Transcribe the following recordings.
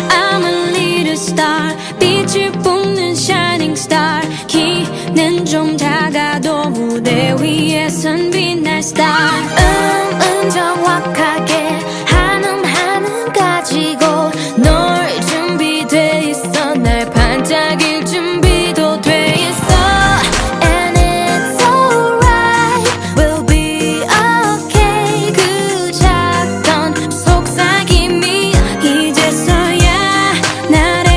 I'm a little star, 빛을 뿜는 shining star. 키는 좀 작아도 무대 위에선 빛날 star. 정확하게 한음 가지고 널 준비돼 있어. 날 반짝일 준비도 돼 있어. And it's alright, we'll be okay. 그 작던 속삭임이 이제서야 나를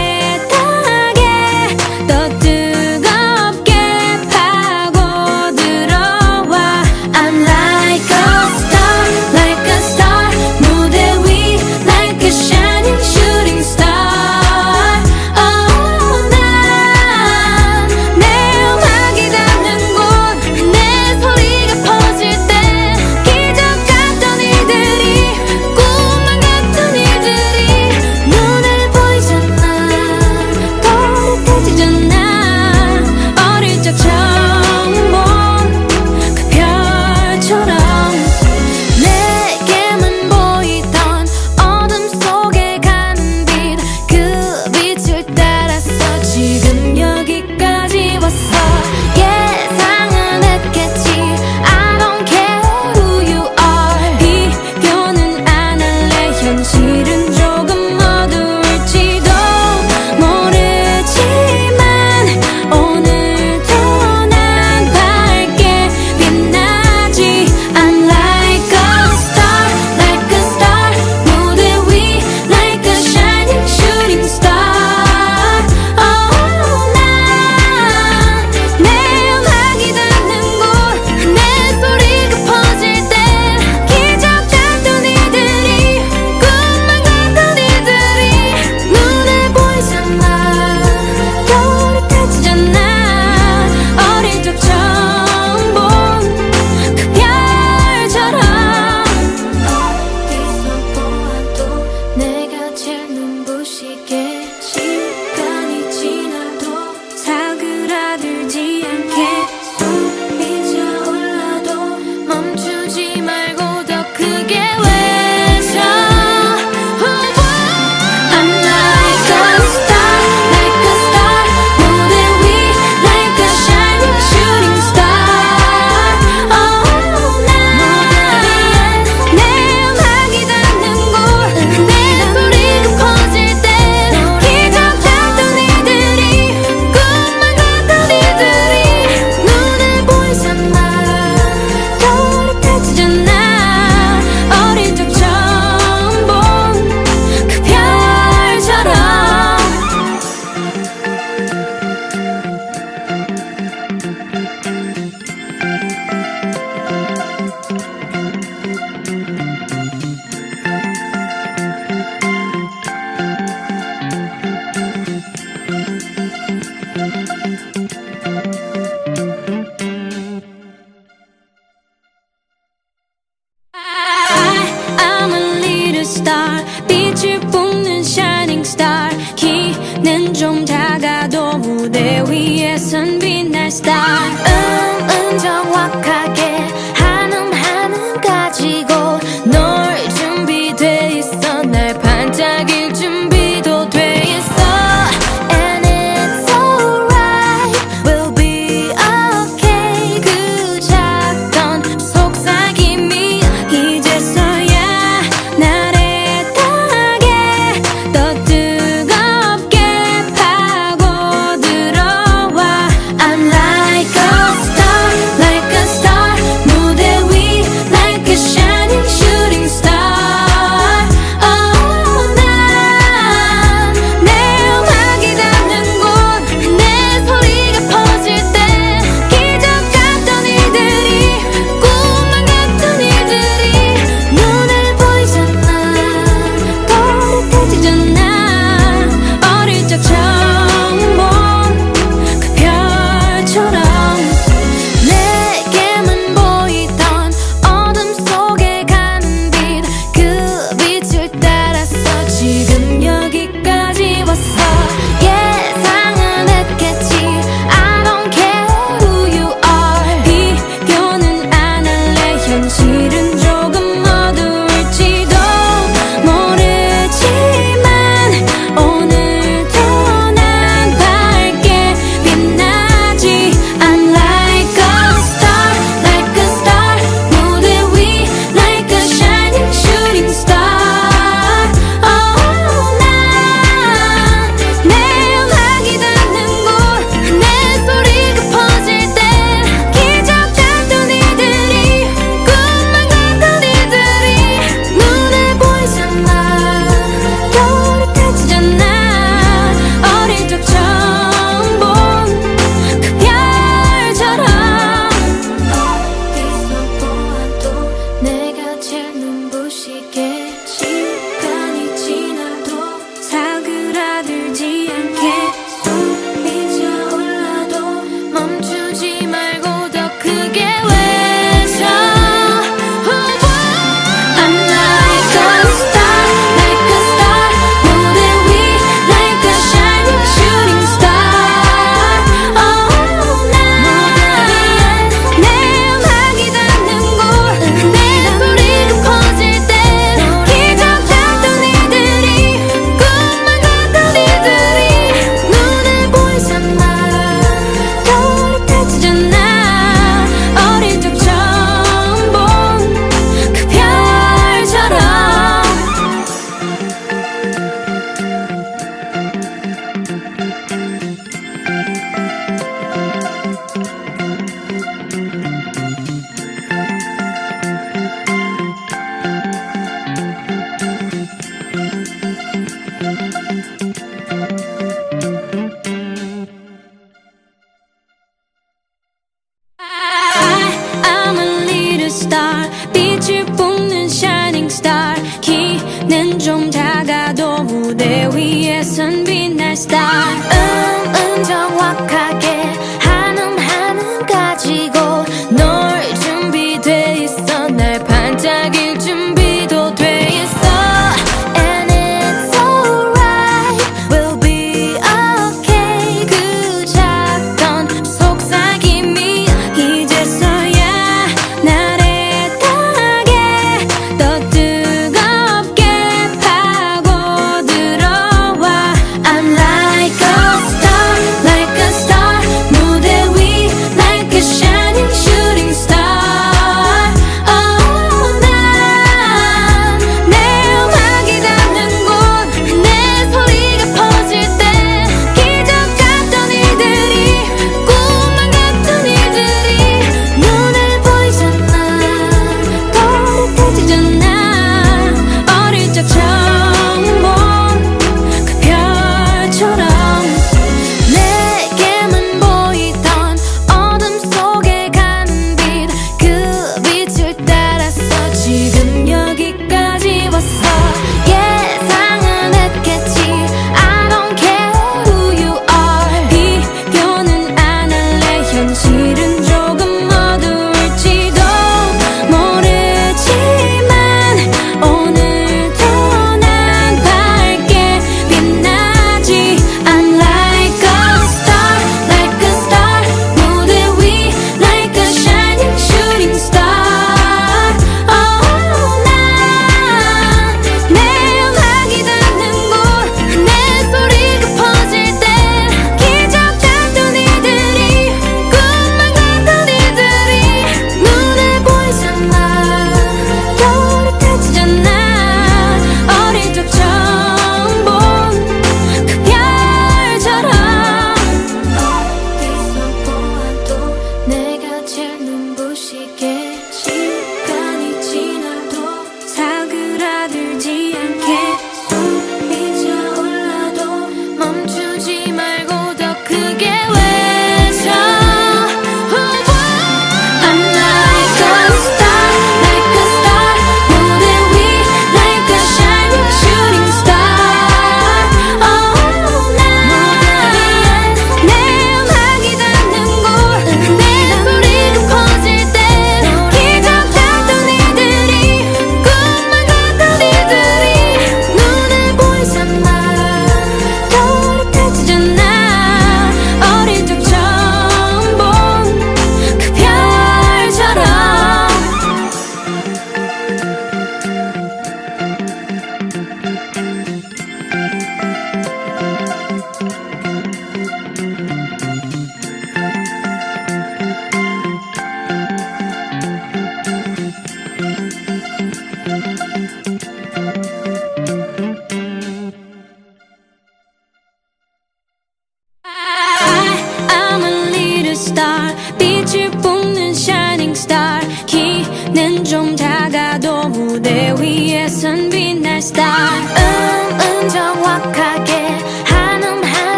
타게 더 뜨겁게 파고들어와. I'm like a star, like a star. 무대 위 like a shining shooting star. 난 내 음악이 닿는 곳, 내 소리가 퍼질 때 기적 같던 일들이, 꿈만 같던 일들이 눈에 보이잖아. 또렷해지잖아. 어릴 적 처음 본 그 별처럼 내게만 보이던 어둠 속에 가는 빛, 그 빛을 따라서 지금 여기까지 왔어. 예상은 했겠지. I don't care who you are. 비교는 안 할래. 현실은 조금 어두울지도 모르지만 오늘도 난 밝게 빛나지. I'm like a star, like a star. 무대 위 like a shining shooting star. 난 내 음악이 닿는 곳, 내 소리가 퍼질 때 기적 같던 일들이, 꿈만 같던 일들이 눈에 보이잖아. 또렷해지잖아. 어릴 적 처음 본 그 별처럼. 어디서 보아도 내가 제일 눈부시게, 시간이 지나도 사그라들지 않게 숨이 차올라도 멈추지 말고 더 크게 외쳐. I'm like a star, like a star. 무대 위 like a shining shooting star. 난 내 음악이 닿는 곳, 내 소리가 퍼질 때 기적 같던 일들이, 꿈만 같던 일들이 눈에 보이잖아. 또렷해지잖아. 어릴 적 처음 본 그 별처럼. I'm a little star, 빛을 뿜는 shining star. 키는 좀 작아도 무대 위에선 빛날 star. 정확하게 한음 가지고 널 준비돼 있어. 날 반짝일 준비도 돼 있어. And it's alright, we'll be okay. 그 작던 속삭임이 이제서야 나를 타게 더 뜨겁게 파고들어와. I'm like a I'm a little star 빛을 뿜는 shining star 키는 좀 작아도 무대 위에선 빛날 star 정확하게 한음 가지고 널 준비돼 있어 날 반짝일 준비도 돼 있어 And it's alright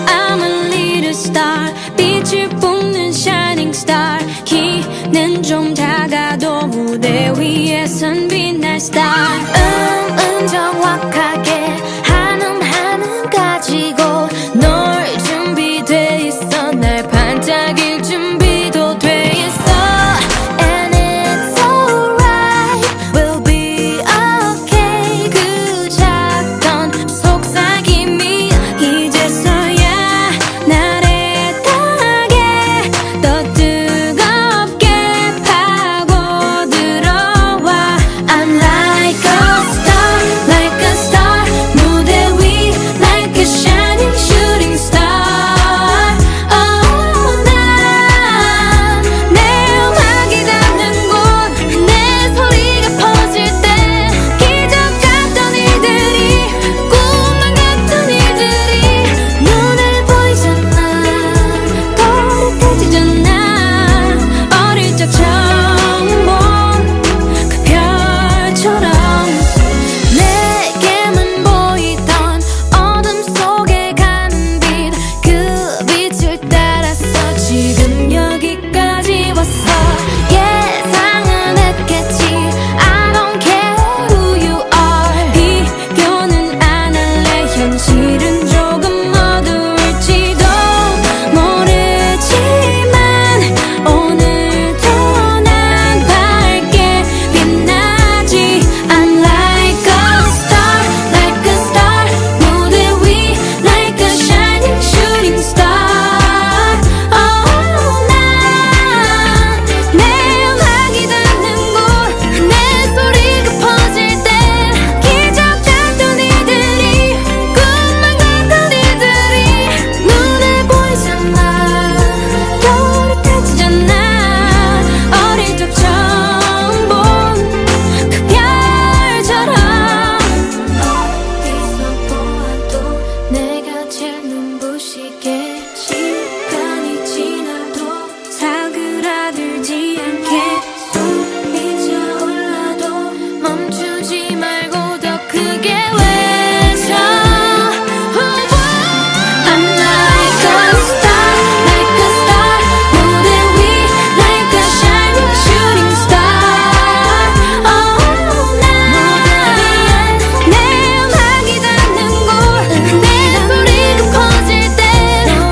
I'm a little star 빛을 뿜는 shining star 키는 좀 작아도 무대 위에선 빛날 star 정확하게 한음 가지고 널 준비돼 있어 날 반짝일 준비도 돼 있어 And it's alright we'll be okay 그 작던 속삭임이 이제서야 나를 타게 더 뜨겁게 파고들어와 I'm like a star 무대 위 like a shining shooting star 난 내 음악이 닿는 곳 내 소리가 퍼질 때 기적 같던 일들이 꿈만 같던 일들이 눈에 보이잖아 또렷해지잖아 어릴 적 처음 본 그 별처럼 내게만 보이던 어둠 속에 가는 빛 그 빛을 따라서 지금 여기까지 왔어 예상은 했겠지 I don't care who you are 비교는 안 할래 현실은 조금 어두울지도 모르지만 오늘도 난 밝게 빛나지 I'm like a star 무대 위 like a shining shooting star 난 내 음악이 닿는 곳 내 소리가 퍼질 때 기적 같던 일들이 꿈만 같던 일들이 눈에 보이잖아 또렷해지잖아 어릴 적 처음 본 그 별처럼 어디서 보아도 내가 제일 눈부시게 시간이 지나도 사그라들지 않게 숨이 차올라도 멈추지 말고 더 크게 외쳐 I'm like a star 무대 위 like a shining shooting star 내 음악이 닿는 곳 내 소리가 퍼질 때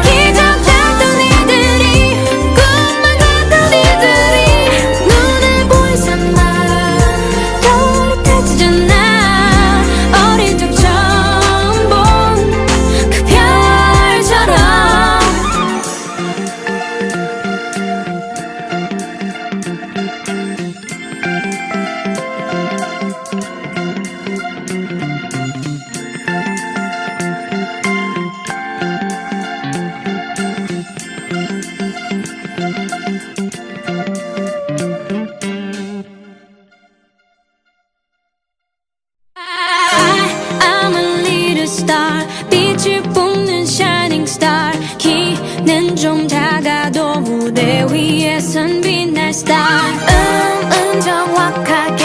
기적 같던 일들이 꿈만 같던 일들이 눈에 보이잖아 또렷해지잖아 어릴 적 처음 본 그 별처럼 I'm a little star 빛을 뿜는 shining star 키는 좀 작아도 무대 위에선 빛날 star 정확하게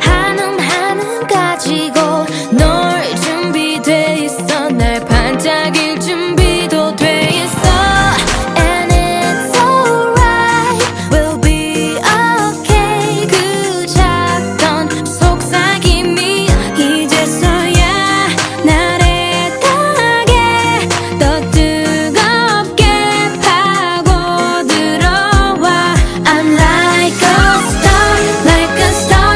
한음 가지고 널 준비돼 있어 날 반짝일 준비도 돼 있어 And it's alright we'll be okay 그 작던 속삭임이 이제서야 나를 타게 더 뜨겁게 파고들어와 I'm like a star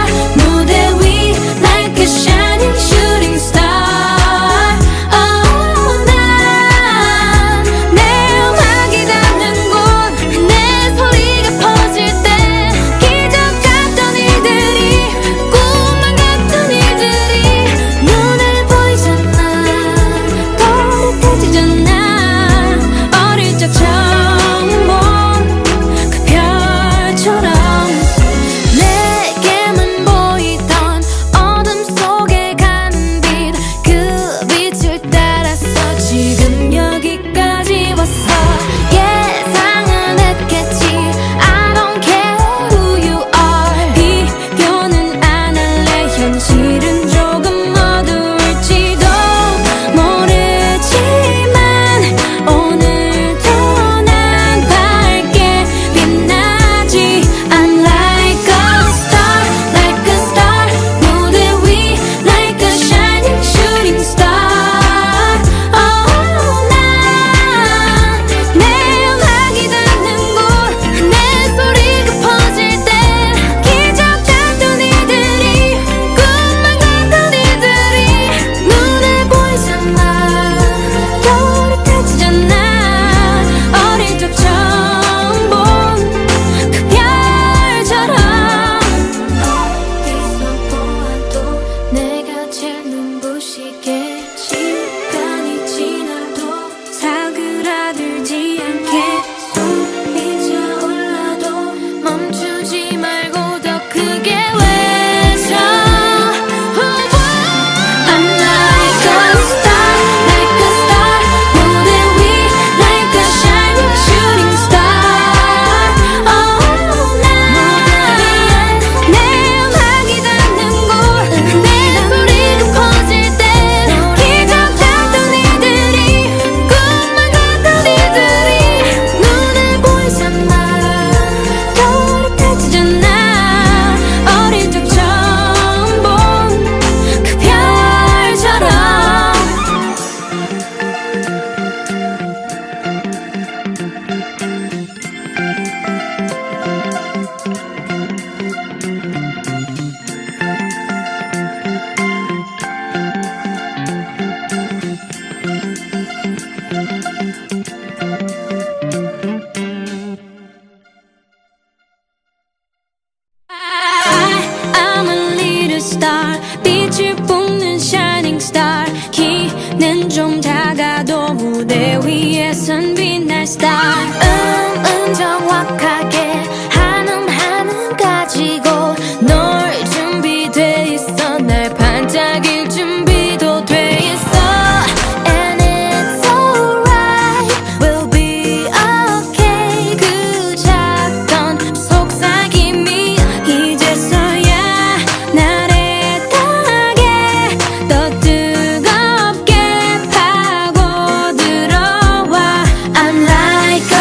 star 정확하게 한음 가지고 널 준비돼 있어 날 반짝일 준비도 돼 있어 And it's alright We'll be okay 그 작던 속삭임이 이제서야 날 애타게 더 뜨겁게 파고들어와 I'm like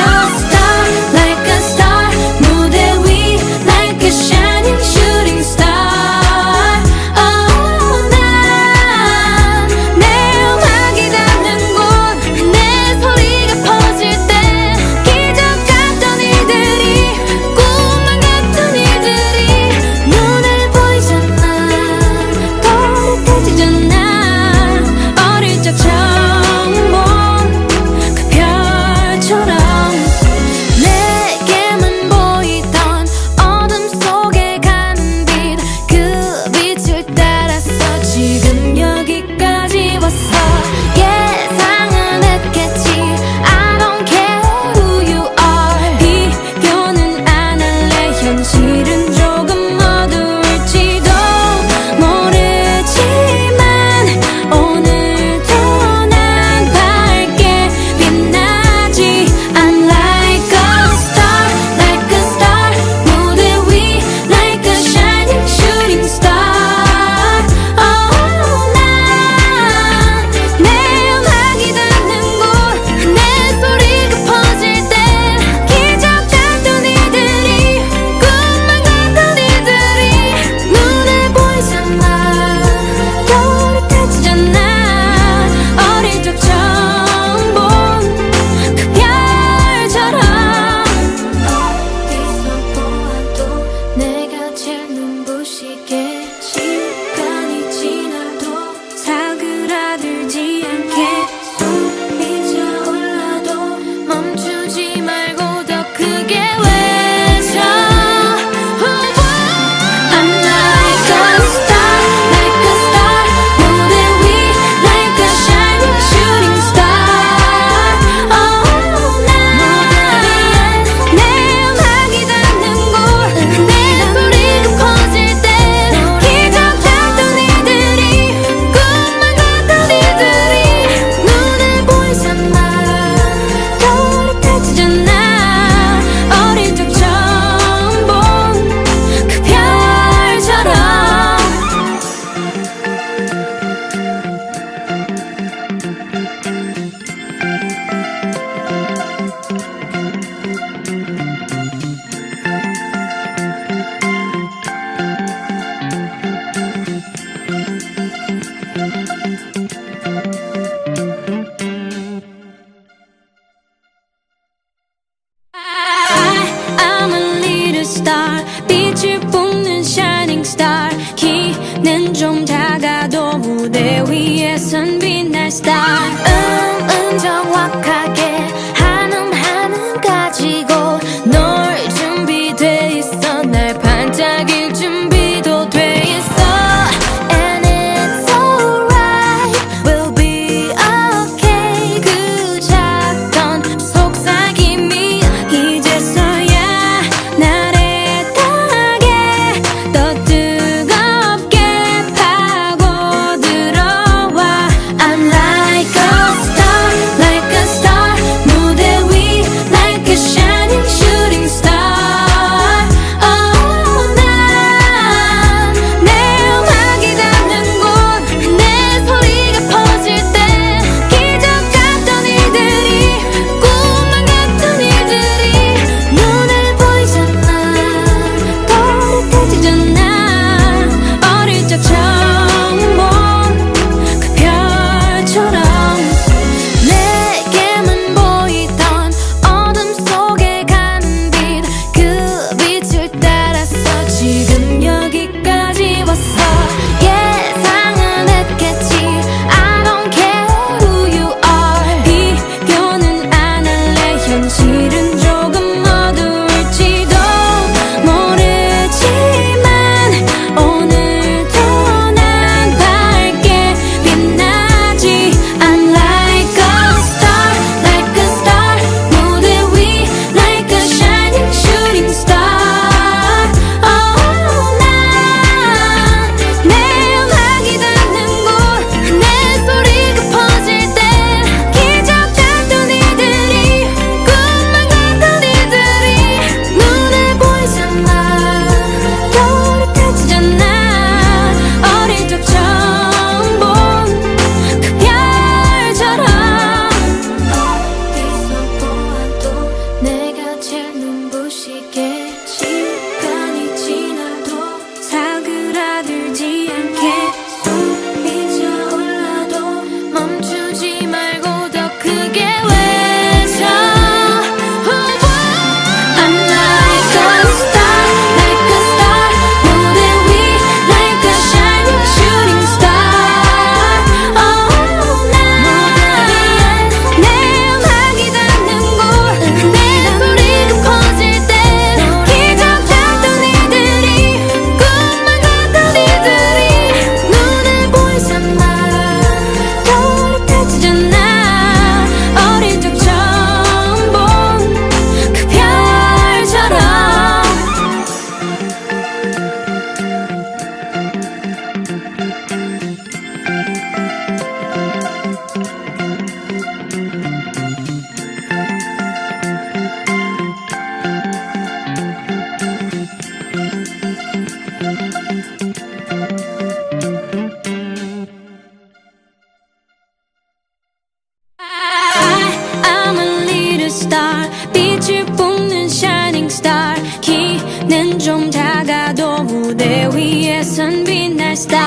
star 빛을 뿜는 shining star 키는 좀 작아도 무대 위에선 빛날 star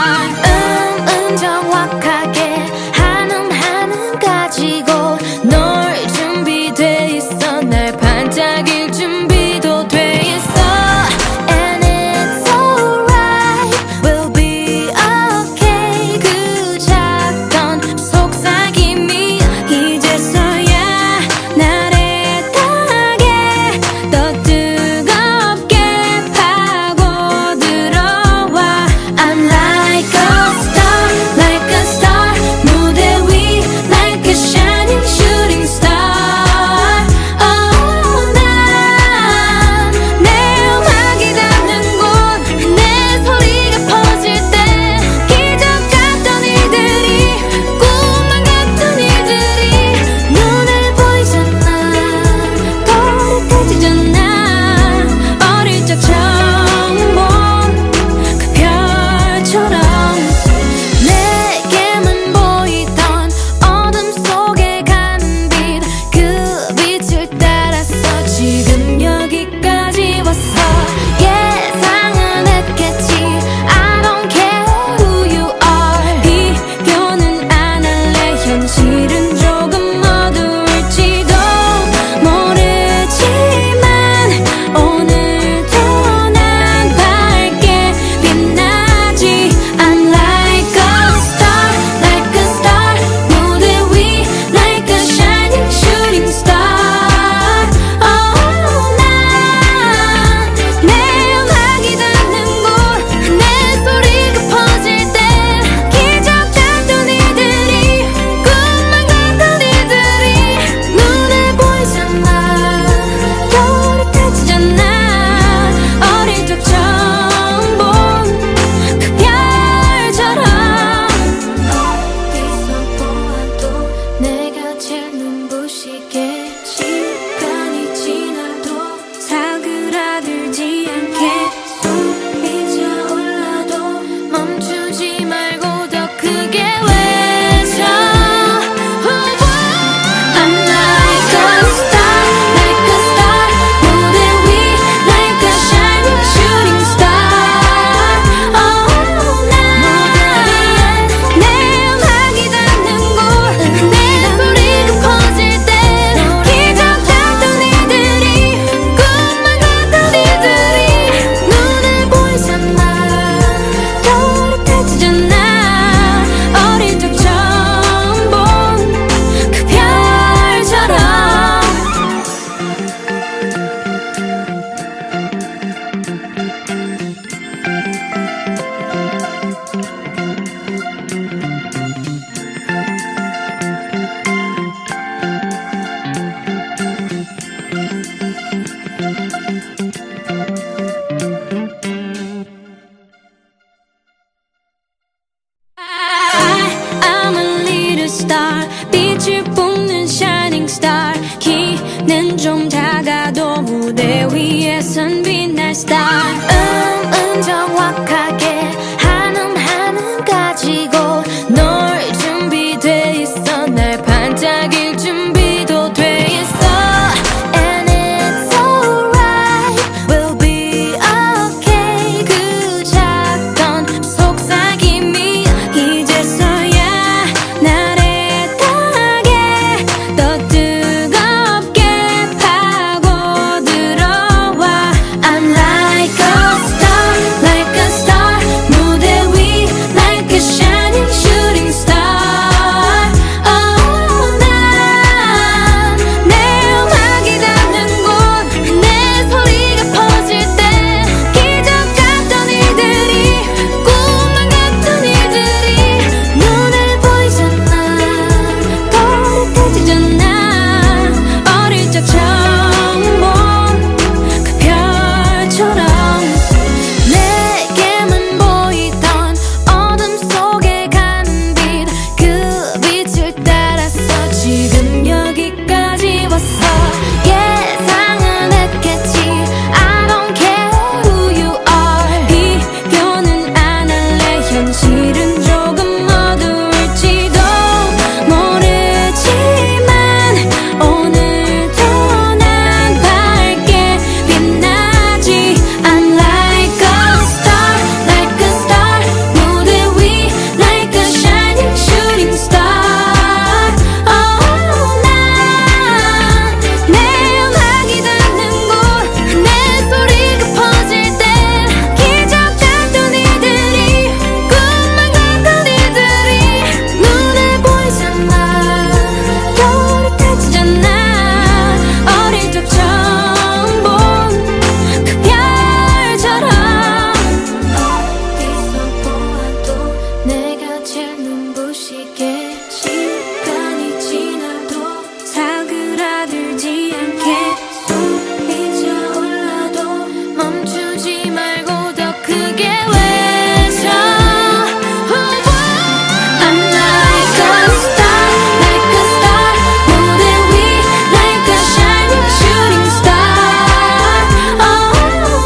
정확하게 하는 가지고 널 준비돼 있어 날 반짝일 준비도 돼 있어 And it's alright we'll be okay 그 작던 속삭임이 이제서야 날 애타게 더 뜨겁게 파고들어와 I'm like a star 무대 위 like a shining shooting star 난 내 음악이 닿는 곳 내 소리가 퍼질 때 기적 같던 일들이 꿈만 같은 일들이 눈에 보이잖아 또렷해지잖아 어릴 적 처음 본 그 별처럼 내게만 보이던 어둠 속에 가는 빛 그 빛을 따라서 지금 여기까지 왔어 예상은 했겠지 I don't care who you are 비교는 안 할래 현실은 조금 어두울지도 모르지만 오늘도 난 밝게 빛나지 I'm like a star 무대 위 like a shining shooting star 난 내 음악이 닿는 곳 내 소리가 퍼질 때 기적 같던 일들이 꿈만 같던 일들이 눈에 보이잖아 또렷해지잖아 어릴 적 처음 본 그 별처럼 어디서 보아도 내가 제일 눈부시게 시간이 지나도 사그라들지 않게 숨이 차올라도 멈추지 말고 더 크게 외쳐 I'm like a star 무대 위 like a shining shooting star 내 음악이 닿는 곳 내 소리가 퍼질 때 기적 같던 일들이 꿈만 같던 일들이 눈에 보이잖아 또렷해지잖아 어릴 적 처음 본 그 별처럼 I'm a little star 빛을 뿜는 shining star 키는 좀 작아도 무대 위에선 빛날 star 정확하게 하는 가지고 널 준비돼 있어 날 반짝일 준비도 돼 있어 And it's alright we'll be okay 그 작던 속삭임이 이제서야 날 애타게 더 뜨겁게 파고들어와 I'm like a 사그라들지 않게 숨이 차올라도 멈추지 말고 더 크게 외쳐. I'm like a star, like a star. 무대 위 like a shining shooting star. Oh,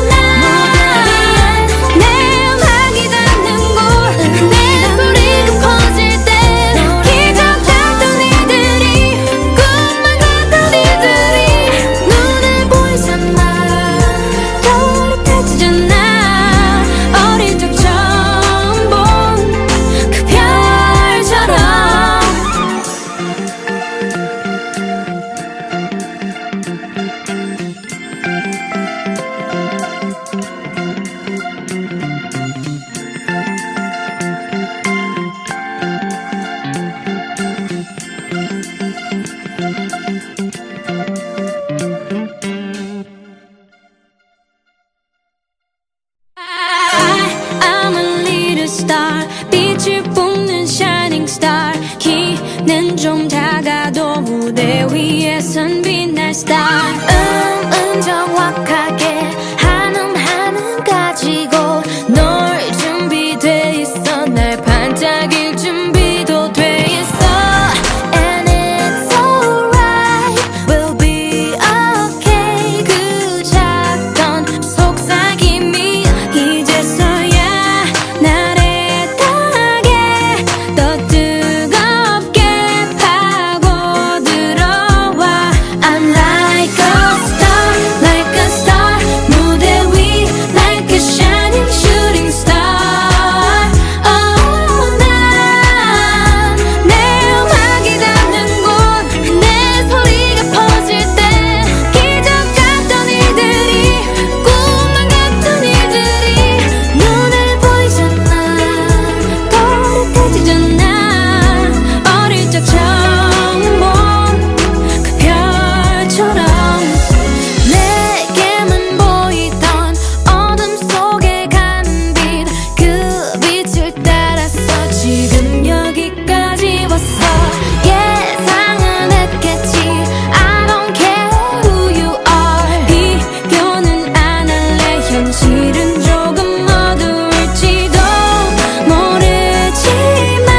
난 내 음악이 닿는 곳, 내 소리가 퍼질 때 기적 같던 이들이, 꿈만 같던 이들이 눈에 보이잖아. 또렷해지잖아. 어릴 적 처음 본 그 별처럼. I'm a little star. 빛을 뿜는 shining star. 키는 좀 작아도 무대 위에선 빛날 star. 정확하게 한음 가지고 널 준비돼 있어. 날 반짝일 준비도 돼 있어. And it's alright, we'll be okay. 그 작던 속삭임이 이제서야 나를 타게 더 뜨겁게 파고들어와. I'm like a star, like a star. 무대 위 like a shining shooting star. Oh, 난 내 음악이 닿는 곳, 내 소리가 퍼질 때 기적 같던 이들이, 꿈만 같던 이들이 눈에 보이잖아. 또렷해지잖아. 어릴 적 처음 본 그 별처럼. 내게만 보이던 어둠 속에 가는 빛, 그 빛을 따라서 지금 여기까지 왔어. 예상은 했겠지. I don't care who you are. 비교는 안 할래. 현실은 조금 어두울지도 모르지만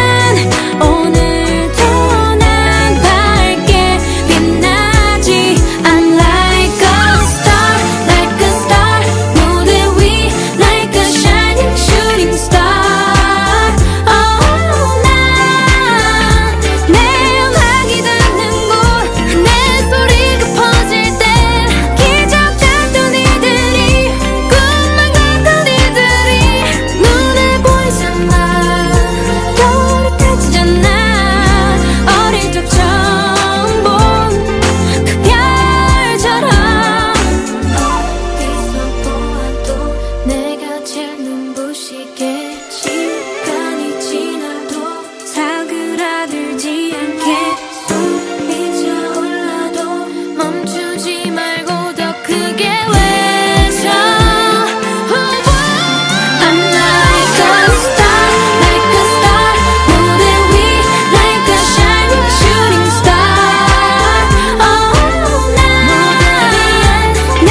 오늘도 난 밝게 빛나지. I'm like a star, like a star. 무대 위 like a shining shooting star. Oh, 난 내 음악이 닿는 곳, 내 소리가 퍼질 때 기적 같던 이들이, 꿈만 같던 이들이 눈에 보이잖아. 또렷해지잖아. 어릴 적 처음 본 그 별처럼. 어디서 보아도 내가 제일 눈부시게 시간이 지나도 사그라들지 않게 숨이 차올라도 멈추지 말고 더 크게 외쳐. I'm like a star, like a star. 무대 위 like a shining shooting star. Oh, 난 내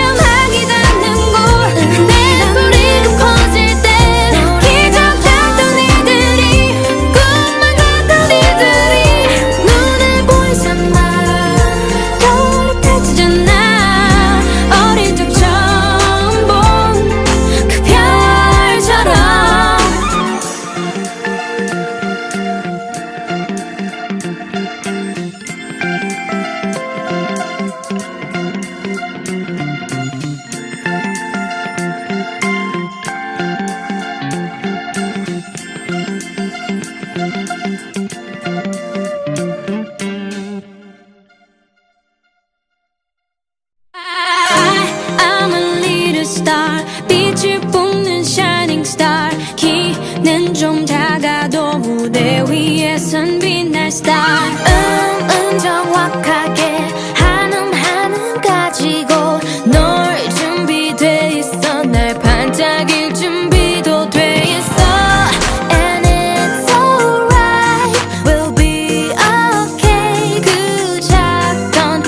음악이 닿는 곳, 내 소리가 퍼질 때 기적 같던 이들이, 꿈만 같던 이들이 눈에 보이잖아. 또렷해지잖아. 어릴 적 처음 본 그 별처럼. I'm a little star. 빛을 뿜는 shining star. 키는 좀 작아도 무대 위에선 빛날 star. 정확하게 한음 가지고 널 준비돼 있어. 날 반짝일 준비도 돼 있어. And it's alright, we'll be okay. 그 작던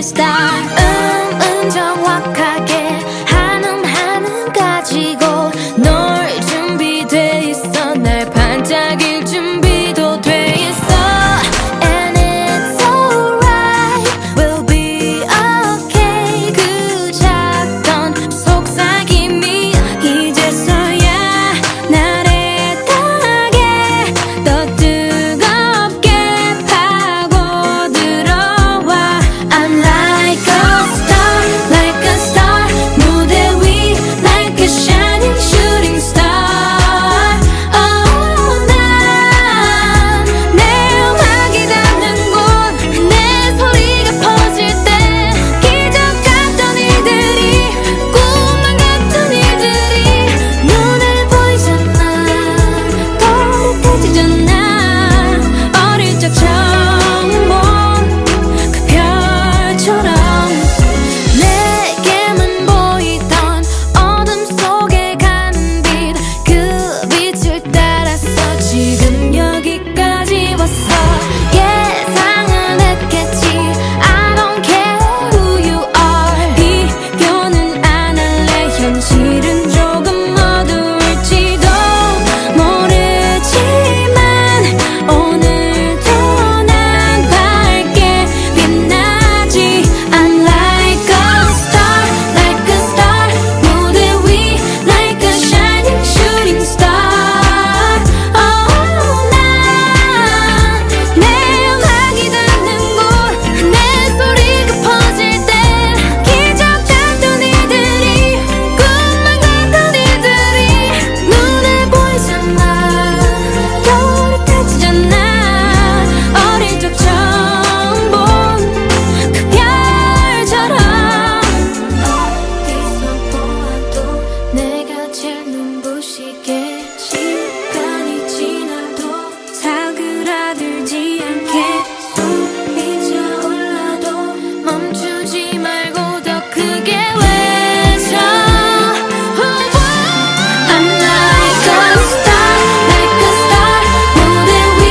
빛날 star 정확하게 한음 가지고 널 준비돼 있어 날 반짝일 준비도 돼 있어 And it's alright We'll be okay 그 작던 속삭임이 이제서야 나를 타게 더 뜨겁게 파고들어와 I'm like a star like a star 무대 위 like a shining shooting star Oh 난 내 음악이 닿는 곳 내 소리가 퍼질 때 기적 같던 일들이 꿈만 같던 일들이 눈에 보이잖아 또렷해지잖아 어릴 적 처음 본 그 별처럼 내게만 보이던 어둠 속에 가는 빛 그 빛을 따라서 지금 여기까지 왔어 예상은 했겠지 I don't care who you are 비교는 안 할래 현실은 조금 어두울지도 모르지만 오늘도 난 밝게 빛나지 I'm like a star like a star 무대 위 like a shining shooting star Oh 난 내 음악이 닿는 곳 내 소리가 퍼질 때 기적 같던 일들이 꿈만 같던 일들이 눈에 보이잖아 또렷해지잖아 어릴 적 처음 본 그 별처럼 어디서 보아도 내가 제일 눈부시게 시간이 지나도 사그라들지 않게 숨이 차올라도 멈추지 말고 더 크게 외쳐 I'm like a star like a star 무대 위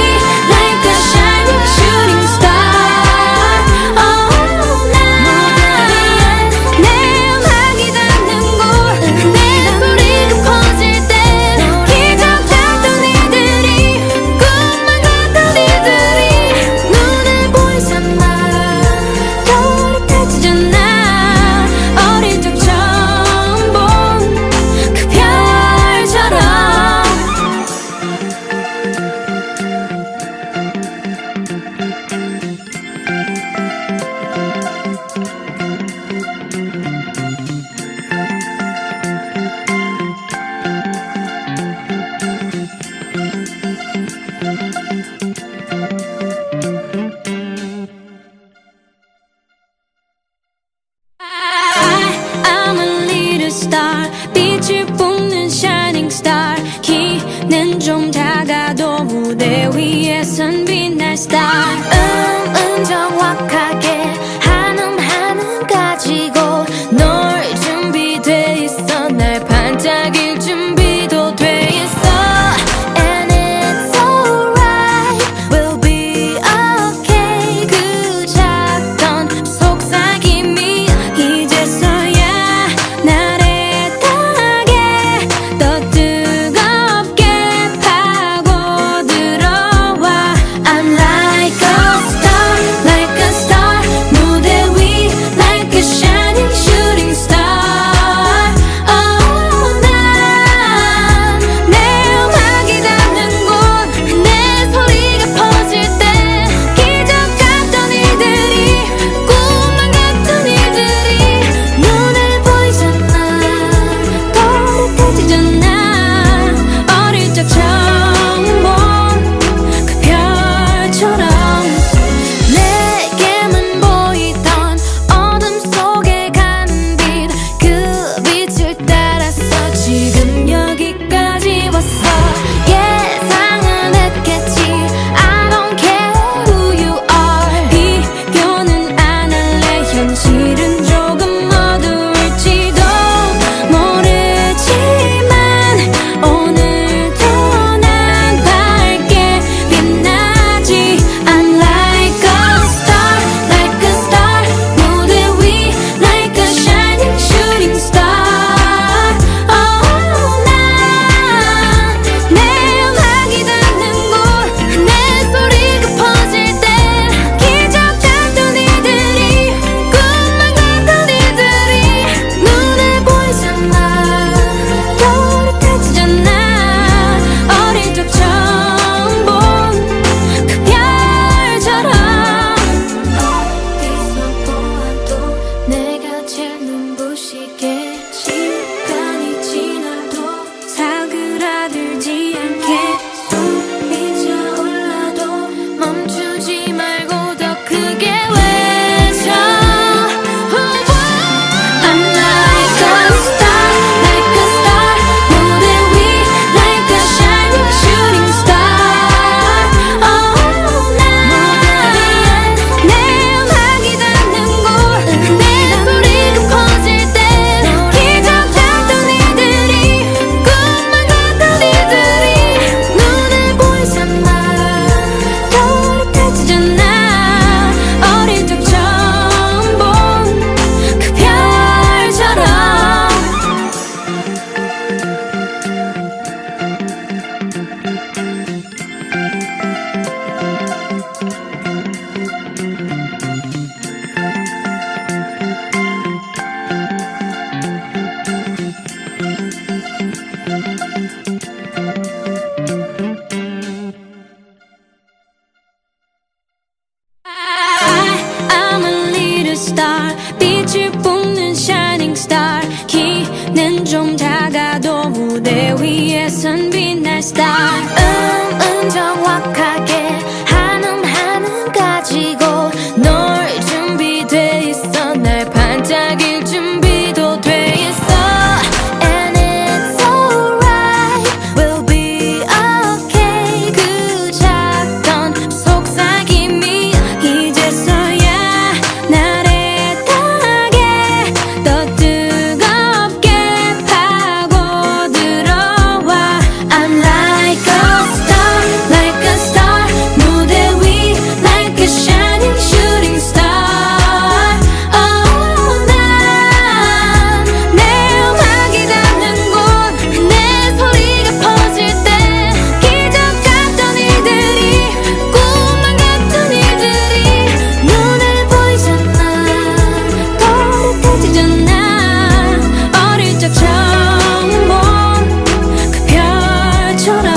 like a shining shooting star Oh 난 내 음악이 닿는 곳 내 소리가 퍼질 때 기적 같던 일들이 꿈만 같던 일들이 눈에 보이잖아 또렷해지잖아 어릴 적 처음 본 그 별처럼 I'm a little star 빛을 뿜는 shining star 키는 좀 작아도 무대 위에선 빛날 star 정확하게 한음 가지고 널 준비돼 있어 날 반짝일 준비도 돼 있어 And it's alright We'll be okay 그 작던 속삭임이 이제서야 나를 타게 더 뜨겁게 파고들어와 I'm like a I'm a little star 빛을 뿜는 shining star 키는 좀 작아도 무대 위에선 빛날 star 정확하게 하는 가지고 널 준비돼 있어 날 반짝일 준비도 돼 있어 And it's alright we'll be okay 그 작던 속삭임이 이제서야 나를 타게 더 뜨겁게 파고들어와 I'm like a star 무대 위 like a shining shooting star 난 내 음악이 닿는 곳 내 소리가 퍼질 때 기적 같던 일들이 꿈만 같던 일들이 눈에 보이잖아 또렷해지잖아 어릴 적 처음 본 그 별처럼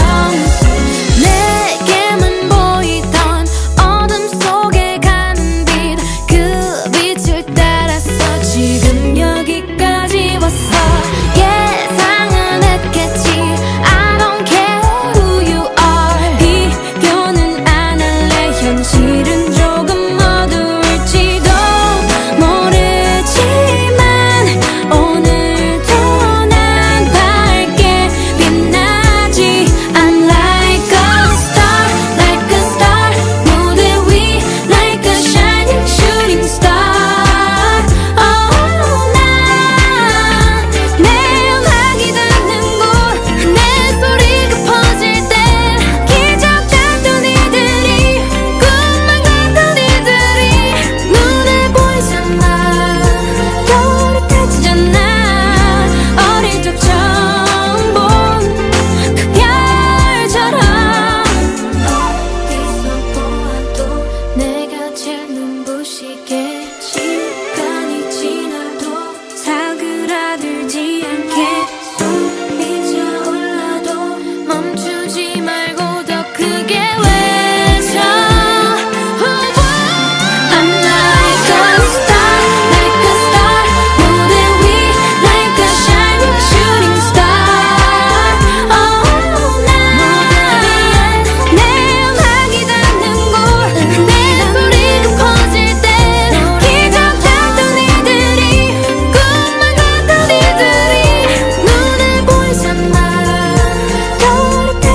내게만 보이던 어둠 속에 가는 빛 그 빛을 따라서 지금 여기까지 왔어 예상은 했겠지 I don't care who you are 비교는 안 할래 현실은 조금 어두울지도 모르지만 오늘도 난 밝게 빛나지 I'm like a star 무대 위 like a shining shooting star 난 내 음악이 닿는 곳 내 소리가 퍼질 때 기적 같던 일들이 꿈만 같던 일들이 눈에 보이잖아 또렷해지잖아 어릴 적 처음 본 그 별처럼 어디서 보아도 내가 제일 눈부시게 시간이 지나도 사그라들지 않게 숨이 차올라도 멈추지 말고 더 크게 외쳐 I'm like a star 무대 위 like a shining shooting star 내 음악이 닿는 곳 내 소리가 퍼질 때 기적 같던 일들이 꿈만 같던 일들이 눈에 보이잖아 또렷해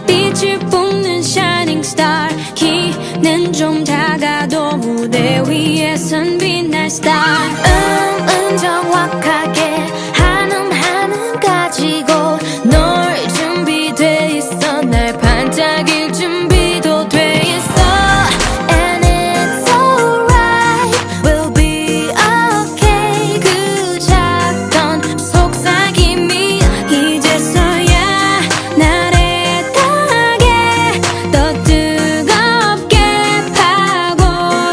빛을 뿜는 shining star 키는 좀 작아도 무대 위에선 빛날 star 정확하게 하는 가지고 널 준비돼 있어 날 반짝일 준비도 돼 있어 And it's alright we'll be okay 그 작던 속삭임이 이제서야 날 애타게 더 뜨겁게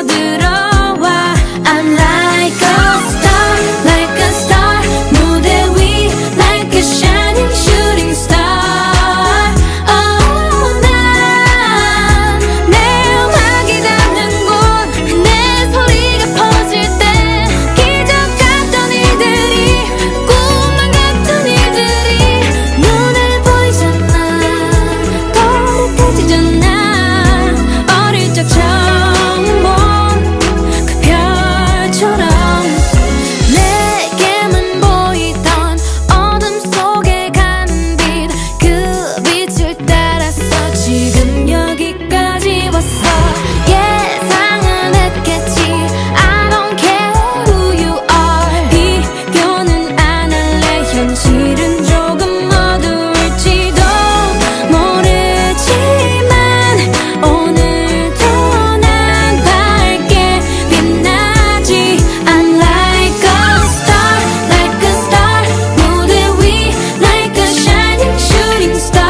파고들어와 I'm like a star like a star 무대 위 like a shining shooting star oh 난 내 음악이 닿는 곳 내 소리가 퍼질 때 기적 같던 일들이 꿈만 같던 일들이 눈에 보이잖아 또렷해지잖아 어릴 적 처음 본 그 별처럼 내게만 보이던 어둠 속에 가는 빛 그 빛을 따라서 지금 여기까지 왔어 예상은 했겠지 I don't care who you are 비교는 안 할래 현실은 조금 어두울지도 모르지만 오늘도 난 밝게 빛나지 I'm like a star like a star 무대 위 like a shining shooting star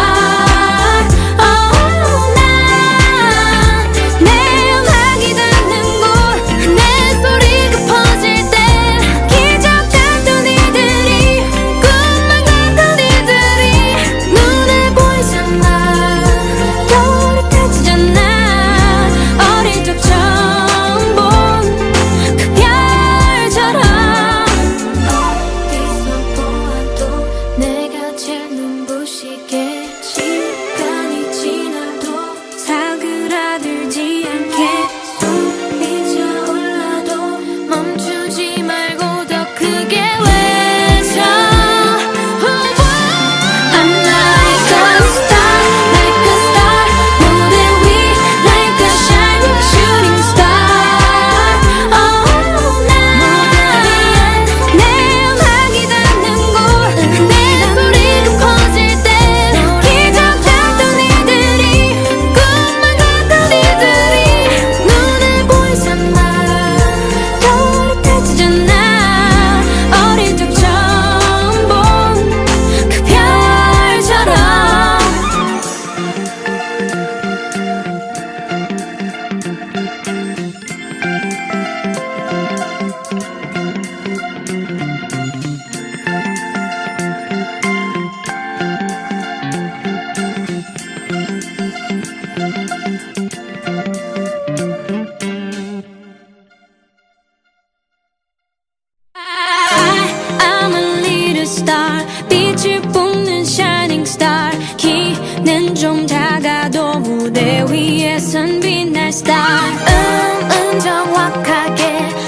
oh 난 내 음악이 닿는 곳 내 소리가 퍼질 때 기적 같던 일들이 꿈만 같던 일들이 눈에 보이잖아 또렷해지잖아 어릴 적 처음 본 그 별처럼 어디서 보아도 내가 제일 눈부시게 시간이 지나도 사그라들지 않게 숨이 차올라도 멈추지 말고 더 크게 외쳐 I'm like a star like a star 무대 위 like a shining shooting star oh 난 내 음악이 닿는 곳 내 소리가 퍼질 때 기적 같던 일들이 꿈만 같던 일들이 눈에 보이잖아 또렷해지잖아 어릴 적 처음 본 그 별처럼 I'm a little star 빛을 뿜는 shining star 키는 좀 작아도 무대 위에선 빛날 star 정확하게